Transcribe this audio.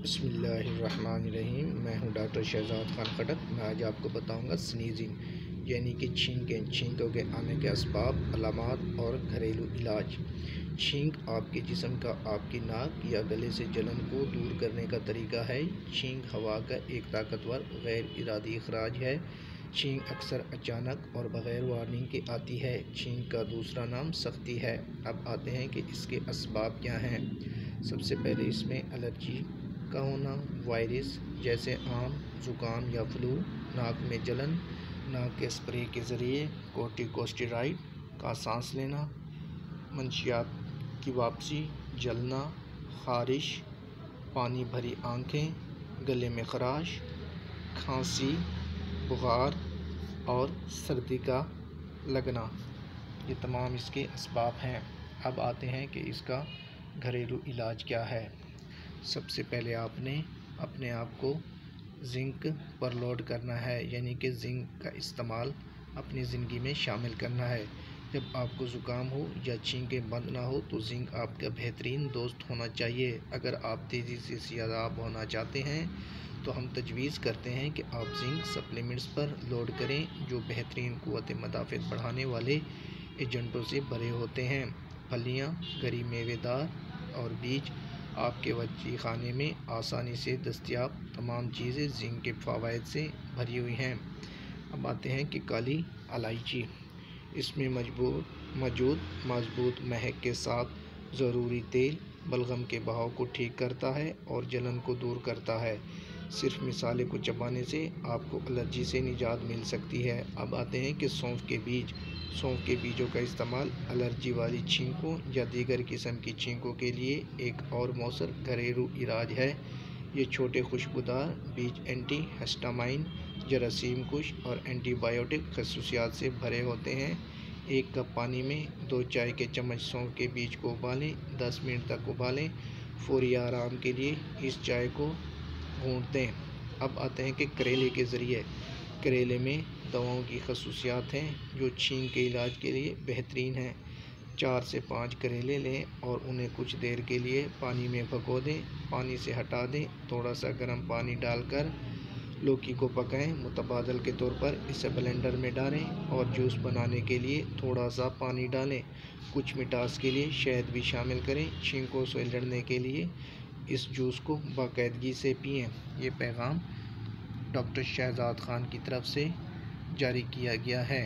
बिस्मिल्लाहिर्रहमानिर्रहीम। मैं हूं डॉक्टर शहजाद खान खटक। मैं आज आपको बताऊंगा स्नीजिंग यानी कि छींकों के आने के असबाब, अलामात और घरेलू इलाज। छींक आपके जिस्म का आपकी नाक या गले से जलन को दूर करने का तरीका है। छींक हवा का एक ताकतवर गैर इरादी अखराज है। छींक अक्सर अचानक और बग़ैर वार्निंग के आती है। छींक का दूसरा नाम सख्ती है। अब आते हैं कि इसके असबाब क्या हैं। सबसे पहले इसमें एलर्जी का होना, वायरस जैसे आम, ज़ुकाम या फ्लू, नाक में जलन, नाक के स्प्रे के ज़रिए कोर्टिकोस्टेरॉइड का सांस लेना, मंशियात की वापसी, जलना, ख़ारिश, पानी भरी आँखें, गले में खराश, खांसी, बुखार और सर्दी का लगना, ये तमाम इसके असबाब हैं। अब आते हैं कि इसका घरेलू इलाज क्या है। सबसे पहले आपने अपने आप को जिंक पर लोड करना है, यानी कि जिंक का इस्तेमाल अपनी ज़िंदगी में शामिल करना है। जब आपको ज़ुकाम हो या छींकें बंद ना हो तो जिंक आपका बेहतरीन दोस्त होना चाहिए। अगर आप तेज़ी से सेहतयाब होना चाहते हैं तो हम तजवीज़ करते हैं कि आप जिंक सप्लीमेंट्स पर लोड करें, जो बेहतरीन क़ुव्वत मदाफ़त बढ़ाने वाले एजेंटों से भरे होते हैं। फलियाँ, गरी मेवेदार और बीज आपके वजी खाने में आसानी से दस्तयाब तमाम चीज़ें जिंक के फ़वाइद से भरी हुई हैं। अब आते हैं कि काली इलायची, इसमें मौजूद मजबूत महक के साथ ज़रूरी तेल बलगम के बहाव को ठीक करता है और जलन को दूर करता है। सिर्फ मिसाले को चबाने से आपको एलर्जी से निजात मिल सकती है। अब आते हैं कि सौंफ के बीज। सौंफ के बीजों का इस्तेमाल एलर्जी वाली छींकों या दीगर किस्म की छींकों के लिए एक और मौसर घरेलू इलाज है। ये छोटे खुशबूदार बीज एंटी हिस्टामाइन, जरासीम कुश और एंटीबायोटिक खसूसियात से भरे होते हैं। 1 कप पानी में 2 चाय के चम्मच सौंफ के बीज को उबालें, 10 मिनट तक उबालें। फौरी आराम के लिए इस चाय को घूंट दें। अब आते हैं कि करेले के ज़रिए। करेले में दवाओं की खसूसियात हैं जो छींक के इलाज के लिए बेहतरीन हैं। 4 से 5 करेले लें और उन्हें कुछ देर के लिए पानी में भिगो दें। पानी से हटा दें। थोड़ा सा गर्म पानी डालकर लौकी को पकाएं। मुतबादल के तौर पर इसे ब्लेंडर में डालें और जूस बनाने के लिए थोड़ा सा पानी डालें। कुछ मिठास के लिए शहद भी शामिल करें। छींकों से लड़ने के लिए इस जूस को बाकायदगी से पिएं। ये पैगाम डॉक्टर शहजाद खान की तरफ से जारी किया गया है।